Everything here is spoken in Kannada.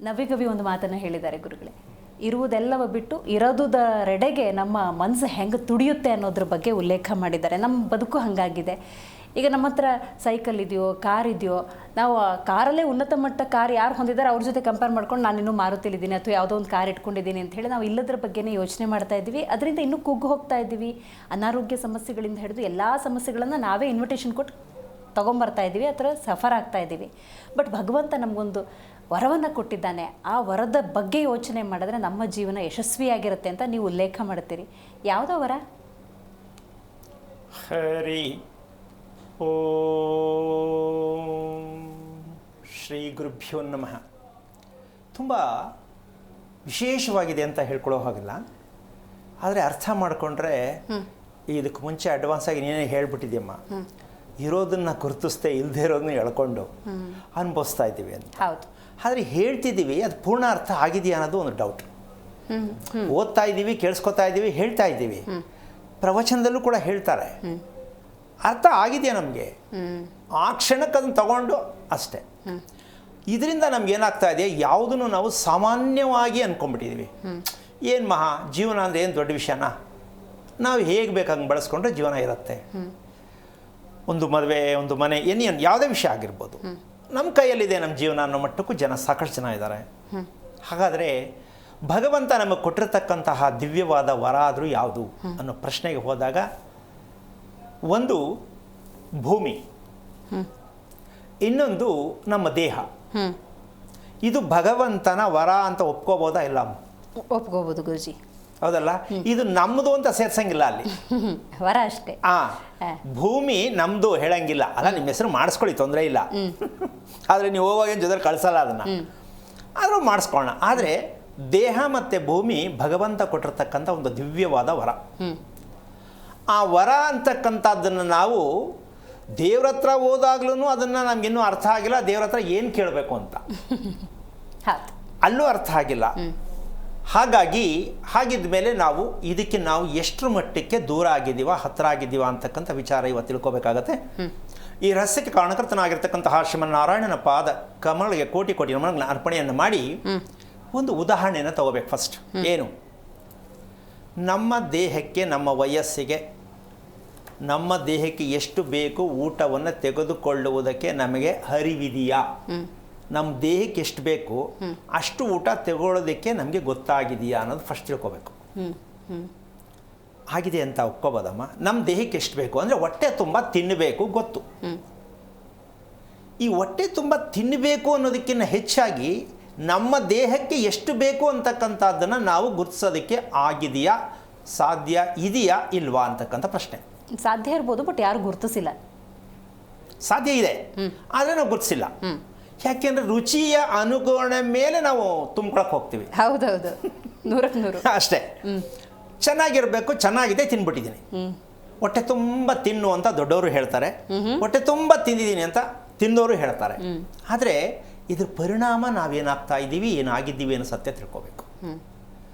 ನವಿಗವಿ ಒಂದು ಮಾತನ್ನು ಹೇಳಿದ್ದಾರೆ ಗುರುಗಳೇ, ಇರುವುದೆಲ್ಲವ ಬಿಟ್ಟು ಇರೋದುದರೆಡೆಗೆ ನಮ್ಮ ಮನಸ್ಸು ಹೆಂಗೆ ತುಡಿಯುತ್ತೆ ಅನ್ನೋದ್ರ ಬಗ್ಗೆ ಉಲ್ಲೇಖ ಮಾಡಿದ್ದಾರೆ. ನಮ್ಮ ಬದುಕು ಹಾಗಾಗಿದೆ. ಈಗ ನಮ್ಮ ಹತ್ರ ಸೈಕಲ್ ಇದೆಯೋ, ಕಾರ್ ಇದೆಯೋ, ನಾವು ಕಾರಲ್ಲೇ ಉನ್ನತ ಮಟ್ಟ ಕಾರ್ ಯಾರು ಹೊಂದಿದ್ದಾರೆ ಅವ್ರ ಜೊತೆ ಕಂಪೇರ್ ಮಾಡ್ಕೊಂಡು ನಾನು ಇನ್ನೂ ಮಾರುತಿಲಿದ್ದೀನಿ ಅಥವಾ ಯಾವುದೋ ಒಂದು ಕಾರ್ ಇಟ್ಕೊಂಡಿದ್ದೀನಿ ಅಂತ ಹೇಳಿ ನಾವು ಇಲ್ಲದ್ರ ಬಗ್ಗೆನೇ ಯೋಚನೆ ಮಾಡ್ತಾ ಇದ್ದೀವಿ. ಅದರಿಂದ ಇನ್ನೂ ಕುಗ್ಗು ಹೋಗ್ತಾ ಇದ್ದೀವಿ. ಅನಾರೋಗ್ಯ ಸಮಸ್ಯೆಗಳಿಂದ ಹಿಡಿದು ಎಲ್ಲ ಸಮಸ್ಯೆಗಳನ್ನು ನಾವೇ ಇನ್ವಿಟೇಷನ್ ಕೊಟ್ಟು ತೊಗೊಂಬರ್ತಾ ಇದ್ದೀವಿ, ಆ ಥರ ಸಫರ್ ಆಗ್ತಾ ಇದ್ದೀವಿ. ಬಟ್ ಭಗವಂತ ನಮಗೊಂದು ವರವನ್ನು ಕೊಟ್ಟಿದ್ದಾನೆ. ಆ ವರದ ಬಗ್ಗೆ ಯೋಚನೆ ಮಾಡಿದ್ರೆ ನಮ್ಮ ಜೀವನ ಯಶಸ್ವಿಯಾಗಿರುತ್ತೆ ಅಂತ ನೀವು ಉಲ್ಲೇಖ ಮಾಡ್ತೀರಿ. ಯಾವುದೋ ವರ? ಹರಿ ಓಂ ಶ್ರೀ ಗುರುಭ್ಯೋ ನಮಃ. ತುಂಬ ವಿಶೇಷವಾಗಿದೆ ಅಂತ ಹೇಳ್ಕೊಳ್ಳೋ ಹಾಗಿಲ್ಲ, ಆದರೆ ಅರ್ಥ ಮಾಡಿಕೊಂಡ್ರೆ ಇದಕ್ಕೆ ಮುಂಚೆ ಅಡ್ವಾನ್ಸ್ ಆಗಿ ನೀನೇ ಹೇಳ್ಬಿಟ್ಟಿದ್ಯಮ್ಮ, ಇರೋದನ್ನ ಗುರುತಿಸ್ದೆ ಇಲ್ಲದೆ ಇರೋದನ್ನ ಎಳ್ಕೊಂಡು ಅನುಭವಿಸ್ತಾ ಇದ್ದೀವಿ ಅಂತ. ಹೌದು. ಆದರೆ ಹೇಳ್ತಿದ್ದೀವಿ, ಅದು ಪೂರ್ಣ ಅರ್ಥ ಆಗಿದೆಯಾ ಅನ್ನೋದು ಒಂದು ಡೌಟ್. ಓದ್ತಾ ಇದ್ದೀವಿ, ಕೇಳಿಸ್ಕೊತಾ ಇದ್ದೀವಿ, ಹೇಳ್ತಾ ಇದ್ದೀವಿ, ಪ್ರವಚನದಲ್ಲೂ ಕೂಡ ಹೇಳ್ತಾರೆ, ಅರ್ಥ ಆಗಿದೆಯಾ ನಮಗೆ? ಆ ಕ್ಷಣಕ್ಕೆ ಅದನ್ನು ತಗೊಂಡು ಅಷ್ಟೇ. ಇದರಿಂದ ನಮ್ಗೇನಾಗ್ತಾ ಇದೆ, ಯಾವುದನ್ನು ನಾವು ಸಾಮಾನ್ಯವಾಗಿ ಅಂದ್ಕೊಂಡ್ಬಿಟ್ಟಿದ್ದೀವಿ. ಏನು ಮಹಾ ಜೀವನ ಅಂದರೆ ಏನು ದೊಡ್ಡ ವಿಷಯನಾ? ನಾವು ಹೇಗೆ ಬೇಕಂಗೆ ಬಳಸ್ಕೊಂಡ್ರೆ ಜೀವನ ಇರುತ್ತೆ. ಒಂದು ಮದುವೆ, ಒಂದು ಮನೆ, ಏನೇನು ಯಾವುದೇ ವಿಷಯ ಆಗಿರ್ಬೋದು, ನಮ್ಮ ಕೈಯಲ್ಲಿದೆ ನಮ್ಮ ಜೀವನ ಅನ್ನೋ ಮಟ್ಟಕ್ಕೂ ಸಾಕಷ್ಟು ಜನ ಇದ್ದಾರೆ. ಹಾಗಾದರೆ ಭಗವಂತ ನಮಗೆ ಕೊಟ್ಟಿರತಕ್ಕಂತಹ ದಿವ್ಯವಾದ ವರ ಆದರೂ ಯಾವುದು ಅನ್ನೋ ಪ್ರಶ್ನೆಗೆ ಹೋದಾಗ, ಒಂದು ಭೂಮಿ, ಇನ್ನೊಂದು ನಮ್ಮ ದೇಹ. ಇದು ಭಗವಂತನ ವರ ಅಂತ ಒಪ್ಕೋಬೋದಾ? ಇಲ್ಲ, ಒಪ್ಕೋಬೋದು ಗುರುಜಿ. ಹೌದಲ್ಲ? ಇದು ನಮ್ಮದು ಅಂತ ಸೇರ್ಸಂಗಿಲ್ಲ ಅಲ್ಲಿ, ವರ ಅಷ್ಟೇ. ಭೂಮಿ ನಮ್ಮದು ಹೇಳಂಗಿಲ್ಲ. ಅಲ್ಲ, ನಿಮ್ಮ ಹೆಸರು ಮಾಡಿಸ್ಕೊಳ್ಳಿ, ತೊಂದರೆ ಇಲ್ಲ. ಆದರೆ ನೀವು ಹೋಗುವಾಗ ಜೊತೆ ಕಳಿಸಲ್ಲ ಅದನ್ನು, ಆದರೂ ಮಾಡಿಸ್ಕೊಳ್ಳೋಣ. ಆದರೆ ದೇಹ ಮತ್ತು ಭೂಮಿ ಭಗವಂತ ಕೊಟ್ಟಿರ್ತಕ್ಕಂಥ ಒಂದು ದಿವ್ಯವಾದ ವರ. ಆ ವರ ಅಂತಕ್ಕಂಥದ್ದನ್ನು ನಾವು ದೇವ್ರ ಹತ್ರ ಹೋದಾಗ್ಲೂ ಅದನ್ನು ನಮಗಿನ್ನೂ ಅರ್ಥ ಆಗಿಲ್ಲ. ದೇವ್ರ ಹತ್ರ ಏನು ಕೇಳಬೇಕು ಅಂತ ಅಲ್ಲೂ ಅರ್ಥ ಆಗಿಲ್ಲ. ಹಾಗಾಗಿ ಹಾಗಿದ್ದ ಮೇಲೆ ಇದಕ್ಕೆ ನಾವು ಎಷ್ಟರ ಮಟ್ಟಕ್ಕೆ ದೂರ ಆಗಿದ್ದೀವ, ಹತ್ತಿರ ಆಗಿದ್ದೀವ ಅಂತಕ್ಕಂಥ ವಿಚಾರ ಇವತ್ತು ತಿಳ್ಕೊಬೇಕಾಗತ್ತೆ. ಈ ರಹಸ್ಯಕ್ಕೆ ಕಾರಣಕರ್ತನಾಗಿರ್ತಕ್ಕಂತಹ ಶ್ರೀಮನ್ನಾರಾಯಣನ ಪಾದ ಕಮಲಿಗೆ ಕೋಟಿ ಕೋಟಿ ನಮನ ಅರ್ಪಣೆಯನ್ನು ಮಾಡಿ ಒಂದು ಉದಾಹರಣೆಯನ್ನು ತಗೋಬೇಕು. ಫಸ್ಟ್ ಏನು, ನಮ್ಮ ದೇಹಕ್ಕೆ, ನಮ್ಮ ವಯಸ್ಸಿಗೆ, ನಮ್ಮ ದೇಹಕ್ಕೆ ಎಷ್ಟು ಬೇಕು ಊಟವನ್ನು ತೆಗೆದುಕೊಳ್ಳುವುದಕ್ಕೆ ನಮಗೆ ಅರಿವಿದೆಯಾ? ನಮ್ಮ ದೇಹಕ್ಕೆ ಎಷ್ಟು ಬೇಕು ಅಷ್ಟು ಊಟ ತಗೊಳ್ಳೋದಕ್ಕೆ ನಮಗೆ ಗೊತ್ತಾಗಿದೆಯಾ ಅನ್ನೋದು ಫಸ್ಟ್ ತಿಳ್ಕೊಬೇಕು. ಆಗಿದೆ ಅಂತ ಒಪ್ಕೋಬೋದಮ್ಮ. ನಮ್ಮ ದೇಹಕ್ಕೆ ಎಷ್ಟು ಬೇಕು ಅಂದರೆ ಹೊಟ್ಟೆ ತುಂಬ ತಿನ್ನಬೇಕು ಗೊತ್ತು. ಈ ಹೊಟ್ಟೆ ತುಂಬ ತಿನ್ನಬೇಕು ಅನ್ನೋದಕ್ಕಿಂತ ಹೆಚ್ಚಾಗಿ ನಮ್ಮ ದೇಹಕ್ಕೆ ಎಷ್ಟು ಬೇಕು ಅಂತಕ್ಕಂಥದ್ದನ್ನು ನಾವು ಗುರುತಿಸೋದಕ್ಕೆ ಆಗಿದೆಯಾ, ಸಾಧ್ಯ ಇದೆಯಾ ಇಲ್ವಾ ಅಂತಕ್ಕಂಥ ಪ್ರಶ್ನೆ. ಸಾಧ್ಯ ಇರ್ಬೋದು, ಬಟ್ ಯಾರು ಗುರುತಿಸಿಲ್ಲ. ಸಾಧ್ಯ ಇದೆ, ಆದರೆ ನಾವು ಗುರುತಿಸಿಲ್ಲ. ಯಾಕೆಂದ್ರೆ ರುಚಿಯ ಅನುಗುಣ ಮೇಲೆ ನಾವು ತುಂಬ್ಕೊಳಕ್ಕೆ ಹೋಗ್ತೀವಿ. ಹೌದೌದು, 100ಕ್ಕೆ 100 ಅಷ್ಟೇ. ಚೆನ್ನಾಗಿರ್ಬೇಕು, ಚೆನ್ನಾಗಿದೆ, ತಿನ್ಬಿಟ್ಟಿದ್ದೀನಿ, ಹೊಟ್ಟೆ ತುಂಬ ತಿನ್ನು ಅಂತ ದೊಡ್ಡವರು ಹೇಳ್ತಾರೆ, ಹೊಟ್ಟೆ ತುಂಬ ತಿಂದಿದ್ದೀನಿ ಅಂತ ತಿಂದವರು ಹೇಳ್ತಾರೆ. ಆದರೆ ಇದ್ರ ಪರಿಣಾಮ ನಾವೇನಾಗ್ತಾ ಇದ್ದೀವಿ, ಏನಾಗಿದ್ದೀವಿ ಅನ್ನೋ ಸತ್ಯ ತಿಳ್ಕೋಬೇಕು.